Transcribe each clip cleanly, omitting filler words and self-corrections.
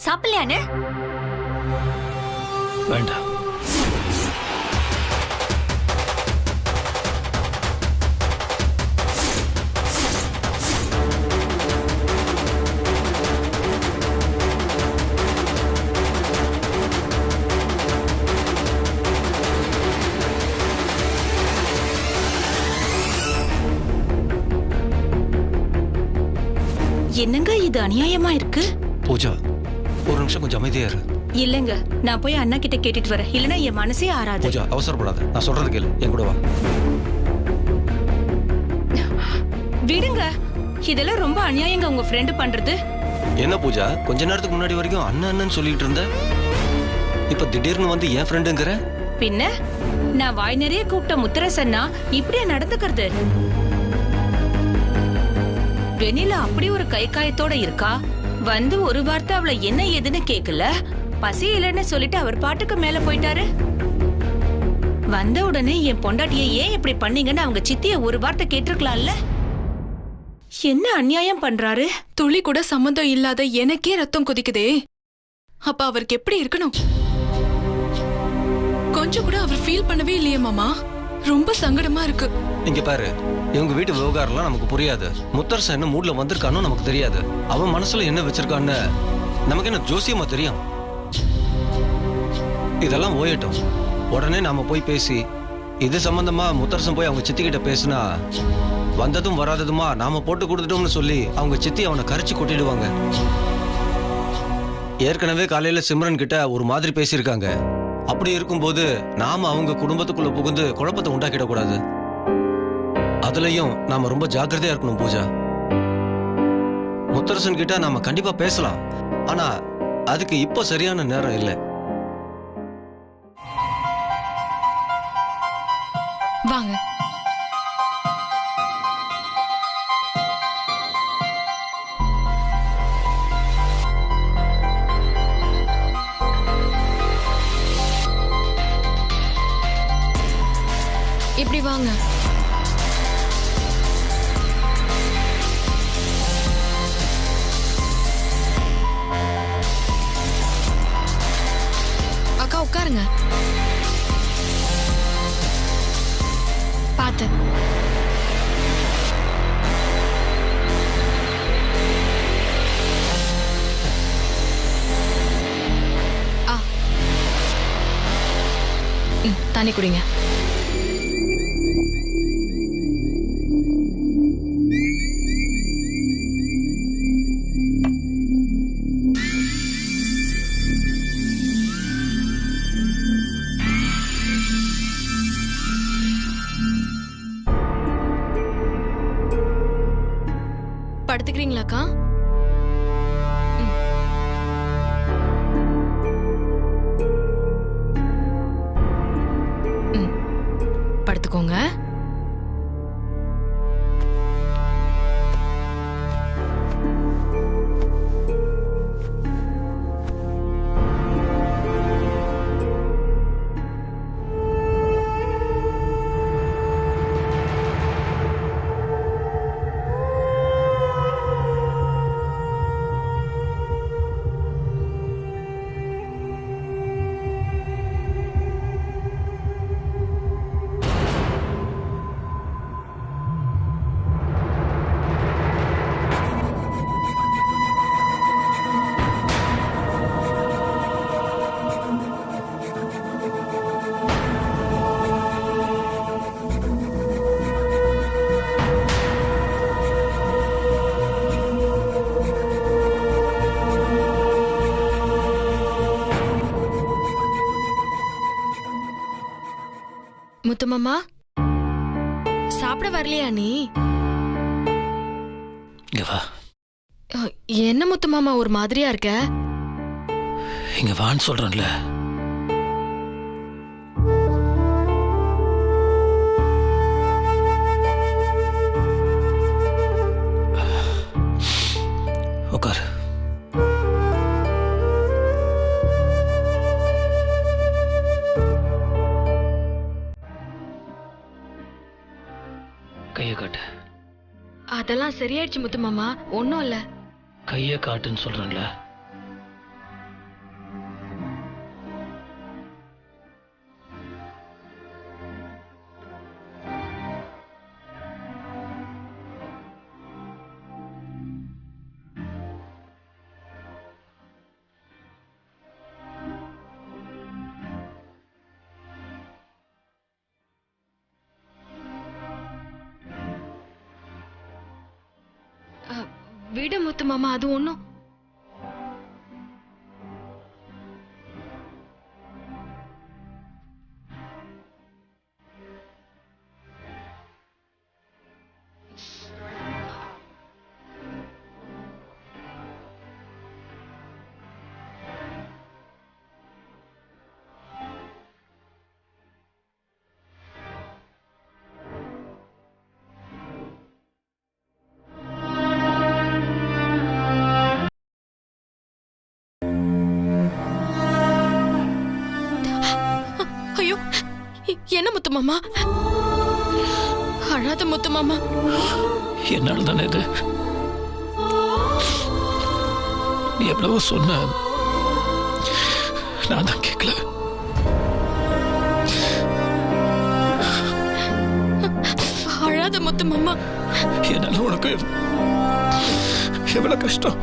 சாப்பிடலையானே? வேண்டாம். என்னங்க இது அநியாயமா இருக்கு? பூஜா, ஒரு நிமிஷம் கொஞ்சம் அமைதியா இரு. இல்லங்க, நான் போய் அண்ணா கிட்ட கேட்டுட்டு வரேன். இல்லனா என் மனசே ஆறாது. பூஜா, அவசரப்படாத. நான் சொல்றது கேளு. என் கூட வா. விடுங்க. இதெல்லாம் ரொம்ப அநியாயங்க உங்க ஃப்ரெண்ட் பண்றது. என்ன பூஜா, கொஞ்ச நேரத்துக்கு முன்னாடி வரைக்கும் அண்ணன் அண்ணன் சொல்லிட்டு இருந்த, இப்ப திடீர்னு வந்து என் ஃப்ரெண்டுங்கற? பின்ன நான் வாய் நிறைய கூப்பிட்ட முத்தரசன்னா இப்படியே நடந்துக்கிறது? வெண்ணிலா அப்படி ஒரு கை காயத்தோட இருக்கா. வந்து ஒரு வார்த்தை அவளை என்ன ஏதுன்னு கேக்கல. பசி இல்லைன்னு சொல்லிட்டு அவர் பாட்டுக்கு மேல போயிட்டாரு. வந்த உடனே என் பொண்டாட்டியை ஏன் இப்படி பண்ணீங்கன்னு அவங்க சித்திய ஒரு வார்த்தை கேட்டிருக்கலாம்ல. என்ன அநியாயம் பண்றாரு. துளி கூட சம்மந்தம் இல்லாத எனக்கே ரத்தம் கொதிக்குதே. அப்ப அவருக்கு எப்படி இருக்கணும்? கொஞ்சம் கூட அவர் ஃபீல் பண்ணவே இல்லையே மாமா. ரொம்ப சங்கடமா இருக்கு. இங்க பாரு, இவங்க வீட்டு விவகாரம்லாம் நமக்கு புரியாது. முத்தரசன் என்ன மூட்ல வந்திருக்கானோ நமக்கு தெரியாது. அவன் மனசுல என்ன வச்சிருக்கான்னு நமக்கு என்ன ஜோசியமா தெரியும்? இதெல்லாம் ஓயட்டும். உடனே நாம போய் பேசி இது சம்பந்தமா முத்தரசன் போய் அவங்க சித்தி கிட்ட பேசினா, வந்ததும் வராததுமா நாம போட்டு கொடுத்துட்டோம்னு சொல்லி அவங்க சித்தி அவனை கரிச்சு கொட்டிடுவாங்க. ஏற்கனவே காலையில சிம்ரன் கிட்ட ஒரு மாதிரி பேசியிருக்காங்க. அப்படி இருக்கும்போது நாம அவங்க குடும்பத்துக்குள்ள புகுந்து குழப்பத்தை உண்டாக்கிட கூடாது. அதுலயும் நாம ரொம்ப ஜாக்கிரதையா இருக்கணும் பூஜா. முத்தரசன் கிட்ட நாம கண்டிப்பா பேசலாம். ஆனா அதுக்கு இப்போ சரியான நேரம் இல்லை. வாங்க. இப்படி வாங்க. அக்கா உட்காருங்க. பாத்து. தண்ணி குடிங்க. படுத்துக்கிறீங்களாக்கா? படுத்துக்கோங்க. முத்துமாமா, சாப்பிட வரலையா நீ? இங்க வா. என்ன முத்துமாமா ஒரு மாதிரியா இருக்க? இங்க வான்னு சொல்றேன்ல. உட்காரு. கையை காட்டு. அதெல்லாம் சரியாயிடுச்சு முத்துமாமா, ஒன்னும் இல்ல. கையை காட்டுன்னு சொல்றேன்ல. விடு முத்து மாமா, அது ஒண்ணும். ஐயோ, என்ன முத்து மாமா? அழாத முத்து மாமா. என்னால் தானே இது. நீ எவ்வளவோ சொன்ன, நான் தான் கேட்கல. அழாத முத்து மாமா. என்னால உனக்கு எவ்வளவு கஷ்டம்.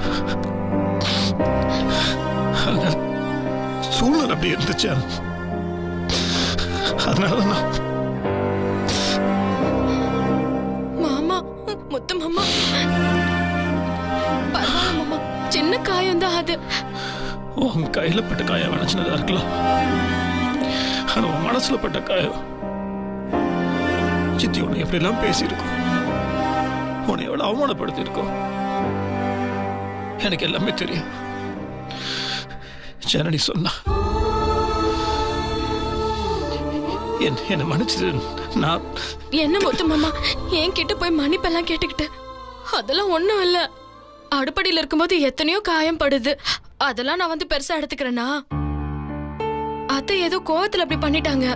சூழ்நிலை அப்படி இருந்துச்சு, அதனாலதான் மாமா. முத்து மாமா, பரவாயில்ல மாமா, சின்ன காயம் தான் அது. உன் கையில பட்ட காயம் வேணா சின்னதா இருக்கலாம், ஆனா உன் மனசுல பட்ட காயம். சித்தி உன்னை எப்படி எல்லாம் பேசியிருக்கோம், உன்னை எவ்வளவு அவமானப்படுத்தி இருக்கோம், எனக்கு எல்லாமே தெரியும். ஜனனி சொன்னா என்ன மன்னிச்சது. நான் என்ன முத்து மாமா, என் கிட்ட போய் மன்னிப்பெல்லாம் கேட்டுக்கிட்டு? அதெல்லாம் ஒண்ணும் இல்ல. அடுப்படியில இருக்கும்போது எத்தனையோ காயம் படுது, அதெல்லாம் நான் வந்து பெருசா எடுத்துக்கிறேனா? அத்தை ஏதோ கோவத்துல அப்படி பண்ணிட்டாங்க,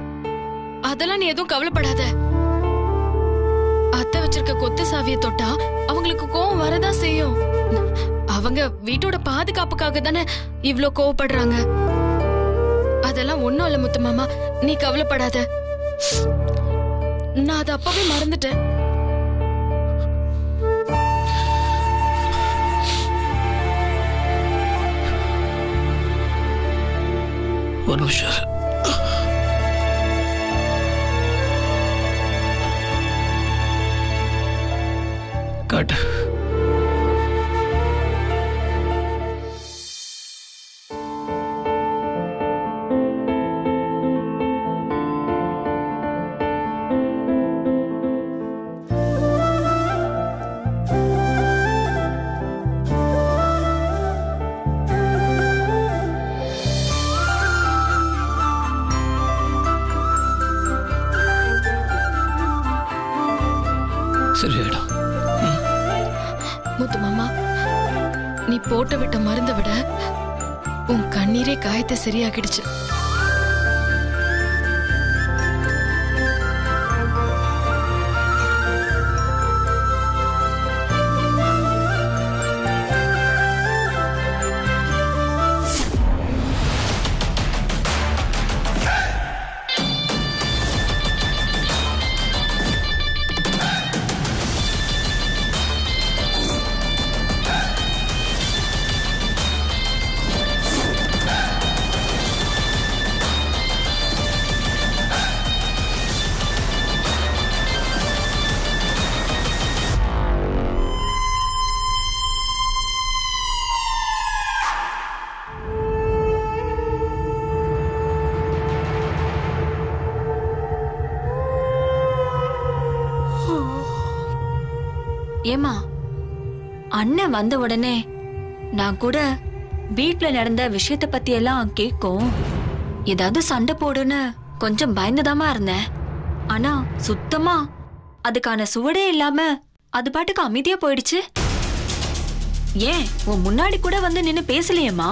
அதெல்லாம் நீ எதுவும் கவலைப்படாத. அத்தை வச்சிருக்க கொத்து சாவியை தொட்டா அவங்களுக்கு கோவம் வரதான் செய்யும். அவங்க வீட்டோட பாதுகாப்புக்காக தானே இவ்ளோ கோவப்படுறாங்க. அதெல்லாம் ஒண்ணும் இல்ல முத்து மாமா, நீ கவலைப்படாத. நான் அதை அப்பவே மறந்துட்டேன். ஒரு நிமிஷம். காட்டு. சரியாயிடும். முத்து மாமா, நீ போட்டு விட்ட மருந்தை விட உன் கண்ணீரே காயத்தை சரியாகிடுச்சு. ஏமா, அண்ணன் வந்த உடனே நான் கூட வீட்ல நடந்த விஷயத்த பத்தி எல்லாம் கேட்கும் ஏதாவது சண்டை போடுன்னு கொஞ்சம் பயந்துதாமா இருந்தேன். ஆனா சுத்தமா அதுக்கான சுவடே இல்லாம அது பாட்டுக்கு அமைதியா போயிடுச்சு. ஏன் உன் முன்னாடி கூட வந்து நின்னு பேசலையேம்மா?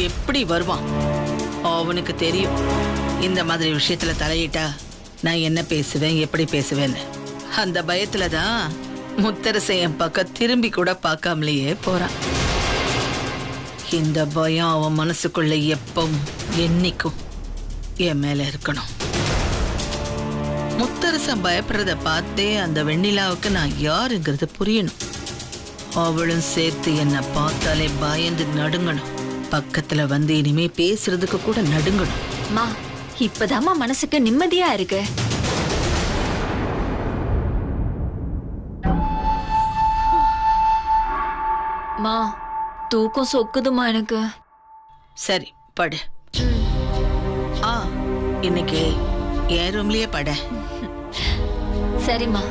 எப்படி வருவான்? அவனுக்கு தெரியும் இந்த மாதிரி விஷயத்துல தலையிட்டா நான் என்ன பேசுவேன், எப்படி பேசுவேன்னு. அந்த பயத்துலதான் முத்தரசை என் பக்கம் திரும்பி கூட பார்க்காமலேயே போறான். இந்த பயம் அவன் மனசுக்குள்ள எப்பவும் என்னைக்கும் என் மேல இருக்கணும். முத்தரசன் பயப்படுறத பார்த்தே அந்த வெண்ணிலாவுக்கு நான் யாருங்கிறது புரியணும். அவளும் சேர்த்து என்ன பார்த்தாலே பயந்து நடுங்கணும். பக்கத்துல வந்து இனிமே பேசுறதுக்கு கூட நடுங்கணும். மா, இப்பதாம்மா மனசுக்கு நிம்மதியா இருக்கு. மா தூக்கம் சொக்குதுமா எனக்கு. சரி படு. ஆ இன்னைக்கு என் ரூம்லயே பட. சரிம்மா.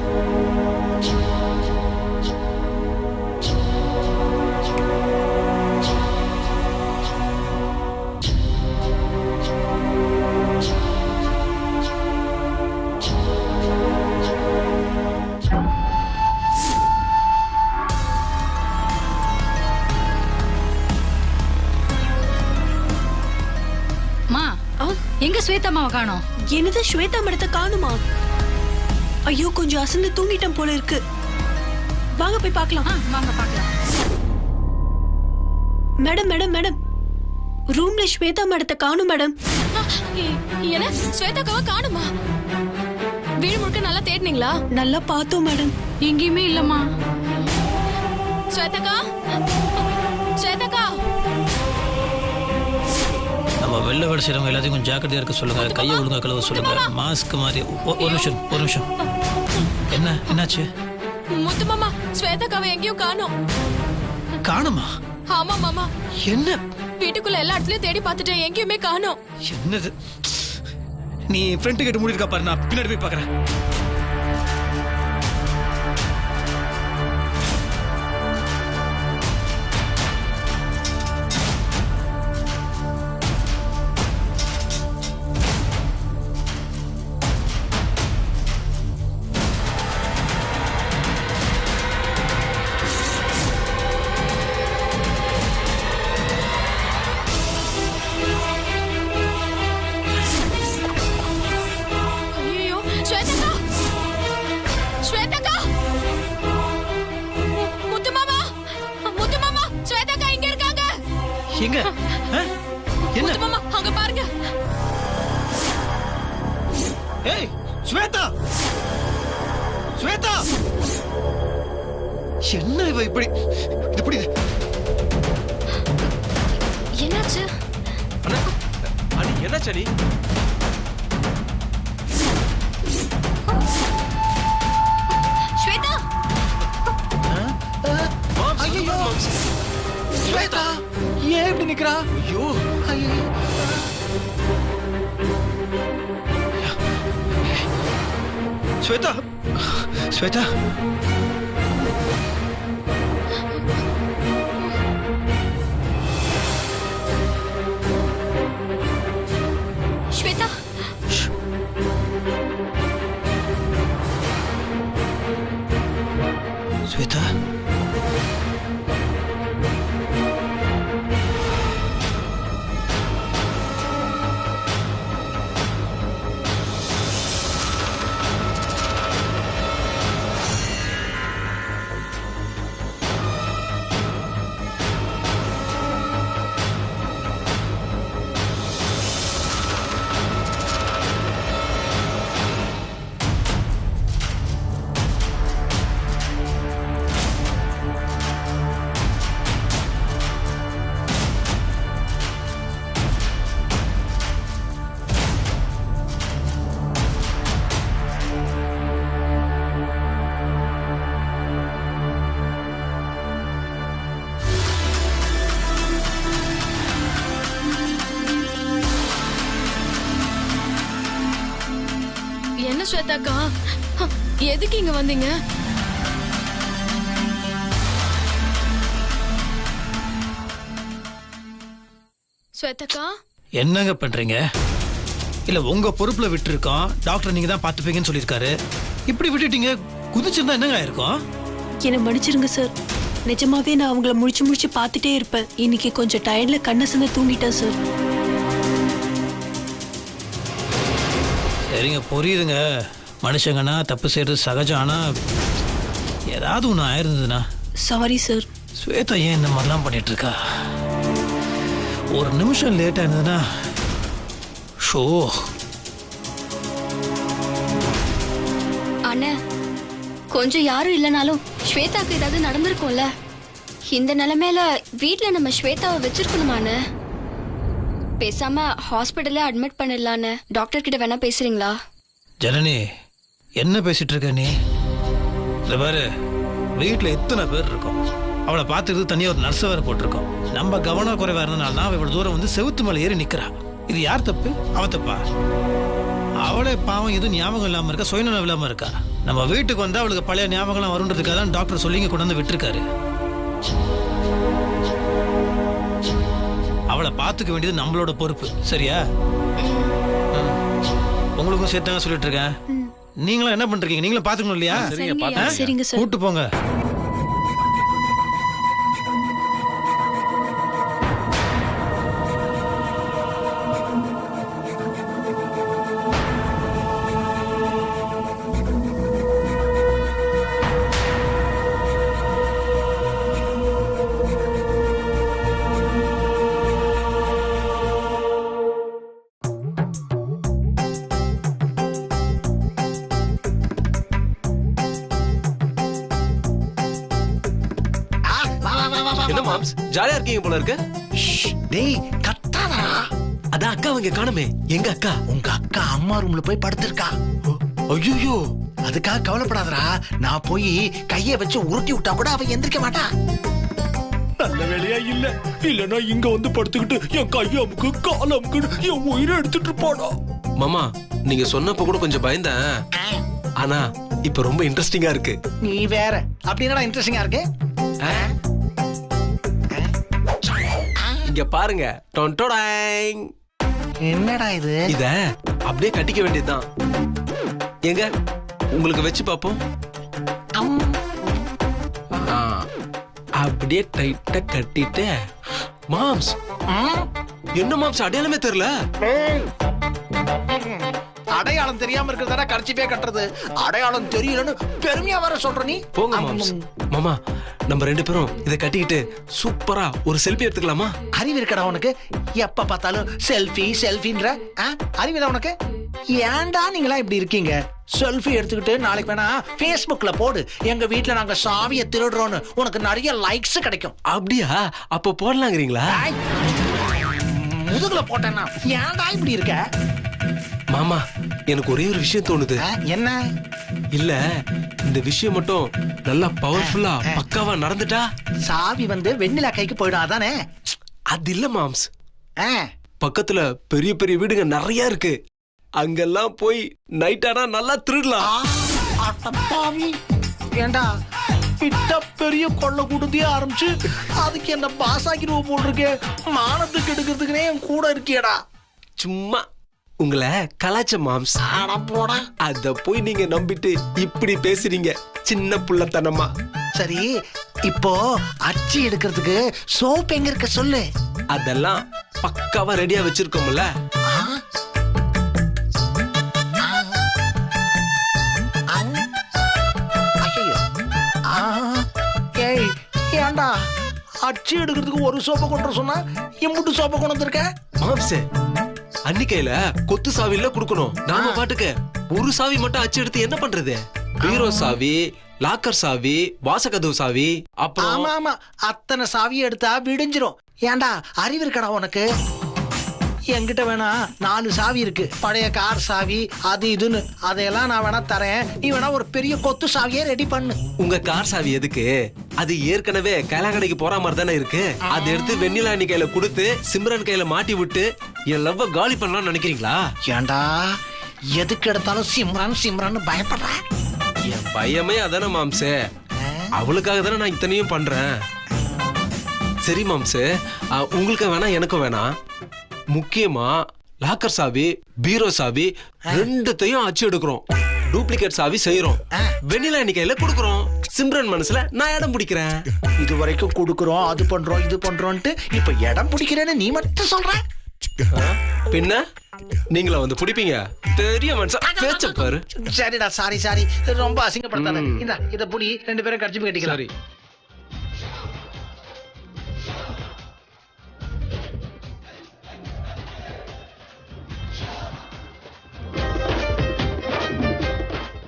எங்க ஸ்வேதாமாவை காணோம்? என்னது ஸ்வேதா மேடத்தை காணுமா? ஐயோ கொஞ்சம் அசந்து தூங்கிட்டேன் போல இருக்கு. வாங்க போய் பார்க்கலாம். வாங்க பார்க்கலாம். மேடம் மேடம் மேடம் ரூம்ல ஸ்வேதா மேடத்தை காணும் மேடம். என்ன ஸ்வேதாக்காவை காணுமா? வீடு முழுக்க நல்லா தேடினீங்களா? நல்லா பார்த்தோம் மேடம். எங்கேயுமே இல்லம்மா. ஸ்வேதாக்கா, ஸ்வேதாக்கா. நம்ம வெளில வேலை செய்கிறவங்க எல்லாத்தையும் கொஞ்சம் ஜாக்கிரதையாக இருக்க சொல்லுங்க. கையை ஒழுங்கா கழுவ சொல்லுங்க. மாஸ்க் மாதிரி. ஒரு நிமிஷம். என்னாச்சு? முத்து மாமா ஸ்வேதாக்காவை எங்கேயும் காணோம். காணுமா? ஆமா மாமா. என்ன? வீட்டுக்குள்ள எல்லா இடத்துலயும் தேடி பார்த்துட்டேன், எங்கேயுமே காணோம். என்னது? நீ ஃப்ரண்ட் கேட் மூடி இருக்கா பாரு, நான் பின்னாடி போய் பார்க்கறேன். எங்க? என்ன மாமா அங்க பாருங்க. ஏய் ஸ்வேதா, ஸ்வேதா, என்ன இவ இப்படி இப்படி? என்னாச்சு? அண்ணி என்னாச்சு? நீ ஸ்வேதா. ஐயோ ஸ்வேதா ஏன் இப்படி நிக்கிறா? ஐயோ ஸ்வேதா, ஸ்வேதா. ஸ்வேதா. ஸ்வேதா என்ன ஸ்வேதாக்கா, எதுக்கு இங்க வந்தீங்க? ஸ்வேதாக்கா என்னங்க பண்றீங்க? இல்ல உங்க பொறுப்புல விட்டுருக்கோம். டாக்டர் நீங்க தான் பாத்துப்பீங்கன்னு சொல்லியிருக்காரு. இப்படி விட்டுட்டீங்க. குதிச்சிருந்தா என்னங்க ஆயிருக்கும்? என்னை மன்னிச்சிருங்க சார். நிஜமாவே நான் அவங்கள முடிச்சு பார்த்துட்டே இருப்பேன். இன்னைக்கு கொஞ்சம் டயர்ட்ல கண்ணை சந்த தூங்கிட்டேன் சார். சரிங்க, புரியுதுங்க. மனுஷங்கன்னா தப்பு செய்யறது சகஜம். ஆனா ஏதாவது ஒன்று ஆயிருந்ததுன்னா? Sorry sir. ஸ்வேதா ஏன் இந்த மாதிரிலாம் பண்ணிட்டு இருக்கா? ஒரு நிமிஷம் லேட்டா இருந்ததுன்னா ஷோ. அண்ணே, கொஞ்சம் யாரும் இல்லைனாலும் ஸ்வேதாக்கு ஏதாவது நடந்திருக்கும்ல. இந்த நிலைமையில வீட்ல நம்ம ஸ்வேதாவை வச்சிருக்கணுமாண்ணே? பேசாம ஹாஸ்பிட்டல்ல அட்மிட் பண்ணிடலான்னு டாக்டர் கிட்ட வேணா பேசுறீங்களா? ஜனனி, என்ன பேசிட்டு இருக்க நீ? இந்த பாரு, வீட்டுல எத்தனை பேர் இருக்கோம். அவளை பார்த்துக்கிறது தனியாக ஒரு நர்ஸை வேற போட்டிருக்கோம். நம்ம கவனம் குறைவா இருந்தனால தான் அவள் இவ்வளவு தூரம் வந்து செவுத்து மேலே ஏறி நிற்கிறா. இது யார் தப்பு? அவ தப்பா? அவளே பாவம் எதுவும் ஞாபகம் இல்லாமல் இருக்கா, சுயநலம் இல்லாமல் இருக்கா. நம்ம வீட்டுக்கு வந்து அவளுக்கு பழைய ஞாபகம்லாம் வருன்றதுக்காக தான் டாக்டர் சொல்லி இங்கே கொண்டு வந்து விட்டுருக்காரு. அவளை பார்த்துக்க வேண்டியது நம்மளோட பொறுப்பு, சரியா? உங்களுக்கும் சேர்த்தாங்க சொல்லிட்டு இருக்கேன். நீங்களும் என்ன பண்றீங்க? நீங்களும் பாத்துக்கணும் இல்லையா? சரிங்க சார். கூட்டு போங்க. என்ன மாம்ஸ் ஜாலியா இருக்கீங்க போல இருக்கு. டேய் கத்தாதடா. அதான் அக்கா இங்க காணுமே. எங்க அக்கா? உங்க அக்கா அம்மா ரூம்ல போய் படுத்திருக்கா. ஐயோ, அதுக்காக கவலைப்படாதடா. நான் போய் கைய வச்சு உருட்டி விட்டா கூட அவ எந்திரிக்க மாட்டா. நல்ல வேலையா இல்ல, இல்லனா இங்க வந்து படுத்துக்கிட்டு என் கையமுக்கு காலமுக்கு என் உயிரை எடுத்துட்டு இருப்பாடா. மாமா நீங்க சொன்னப்ப கூட கொஞ்சம் பயந்தேன். ஆனா இப்ப ரொம்ப இன்ட்ரெஸ்டிங்கா இருக்கு. நீ வேற. அப்படி என்னடா இன்ட்ரெஸ்டிங்கா இருக்கு? இங்க பாருங்க. டொன்டோடாங். என்னடா இது? இத அப்படியே கட்டிக்க வேண்டியதுதான். எங்க உங்களுக்கு வச்சு பாப்போம். அப்படியே டைட்டா கட்டிட்டு. மாம்ஸ் என்ன மாம்ஸ் அடையாளமே தெரியல. அடையாளம் தெரியாம இருக்கிறதா கர்ச்சிப்பே கட்டுறது. அடையாளம் தெரியலன்னு பெருமையா வர சொல்ற நீ. போங்க மாம்ஸ். மாமா நம்ம ரெண்டு பேரும் இத கட்டிக்கிட்டு சூப்பரா ஒரு செல்ஃபி எடுத்துக்கலாமா? அறிவு இருக்கடா உனக்கு? எப்ப பார்த்தாலும் செல்ஃபி செல்ஃபின்ற அறிவுதா உனக்கு? ஏன்டா நீங்களா இப்படி இருக்கீங்க? செல்ஃபி எடுத்துக்கிட்டு நாளைக்கு வேணா Facebookல போடு. எங்க வீட்டுல நாங்க சாவியை திருடுறோம்னு உனக்கு நிறைய லைக்ஸ் கிடைக்கும். அப்படியா? அப்ப போடலாங்கிறீங்களா? முதுகுல போட்டேன்னா ஏன்டா இப்படி இருக்க? மாமா எனக்கு ஒரே ஒரு விஷயம் தோணுது. என்ன? இல்ல இந்த விஷயம் மட்டும் நல்லா பவர்ஃபுல்லா பக்காவா நடந்துட்டா சாவி வந்து வெண்ணிலா கைக்கு போயிடும். அதானே? அது இல்ல மாம்ஸ். பக்கத்துல பெரிய பெரிய வீடுங்க நிறைய இருக்கு. அங்கெல்லாம் போய் நைட் ஆனா நல்லா திருடலாம். ஏண்டா பிட்ட பெரிய கொள்ள கூட்டத்தையே ஆரம்பிச்சு அதுக்கு என்ன பாஸ் ஆக்கிடுவோம் போல் இருக்கு. மானத்துக்கு எடுக்கிறதுக்குனே என் கூட இருக்கியடா. சும்மா உங்களை கலாச்ச மாம்ஸ். அத போய் நீங்க நம்பிட்டு இப்படி பேசுறீங்க சின்ன புள்ளத்தனமா. சரி இப்போ அச்சி எடுக்கிறதுக்கு சோப் எங்க இருக்க சொல்லு. அதெல்லாம் பக்காவா ரெடியா வச்சிருக்கோம்ல. ஏண்டா அச்சி எடுக்கிறதுக்கு ஒரு சோப்பை கொண்டு சொன்னா எம்புட்டு சோப்பை கொண்டு வந்திருக்க? மாம்ஸ் அன்னிக்கையில கொத்து சாவில குடுக்கணும். நாம பாட்டுக்கு ஒரு சாவி மட்டும் அச்சு எடுத்து என்ன பண்றது? பீரோ சாவி, லாக்கர் சாவி, வாசகதவு சாவி, அப்புறம் ஆமா ஆமா அத்தனை சாவி எடுத்தா விடிஞ்சிரும். ஏண்டா அறிவு இருக்கடா உனக்கு? என்கிட்ட வேணா 4 சாவி இருக்கு. பழைய கார் சாவி அது இதுன்னு. அதையெல்லாம் நான் வேணா தரேன். நீ வேணா ஒரு பெரிய கொத்து சாவியே ரெடி பண்ணு. உங்க கார் சாவி எதுக்கு? அது ஏற்கனவே கைலாங்கடைக்கு போற மாதிரி தானே இருக்கு. அதை எடுத்து வெண்ணிலா அண்ணி கையில கொடுத்து சிம்ரன் கையில மாட்டி விட்டு என் லவ்வ காலி பண்ணலாம்னு நினைக்கிறீங்களா? ஏண்டா எதுக்கு எடுத்தாலும் சிம்ரன் சிம்ரன் பயப்படுற? என் பையமே அதானே மாம்சே. அவளுக்காக தானே நான் இத்தனையும் பண்றேன். சரி மாம்சே, உங்களுக்கு வேணா எனக்கும் வேணா. முக்கியமா லாக்கர் சாவி, பீரோ சாவி ரெண்டுத்தையும் அச்சு எடுக்கிறோம். டூப்ளிகேட் சாவி செய்யறோம். வெண்ணிலா அண்ணி கையில கொடுக்கறோம். சிம்ரன் மனசுல நான் இடம் பிடிக்கிறேன். இது வரைக்கும் கொடுக்கறோம், அது பண்றோம், இது பண்றோம்ட்டு இப்ப இடம் பிடிக்கிறேன்னு நீ மட்டும் சொல்ற. பின்ன நீங்களா வந்து பிடிப்பீங்க? தெரிய மனுஷா பேச்ச பாரு. சரிடா சாரி சாரி ரொம்ப அசிங்கப்படுத்தாத. இத புடி 2 பேரும் கட்சி கட்டிக்கலாம்.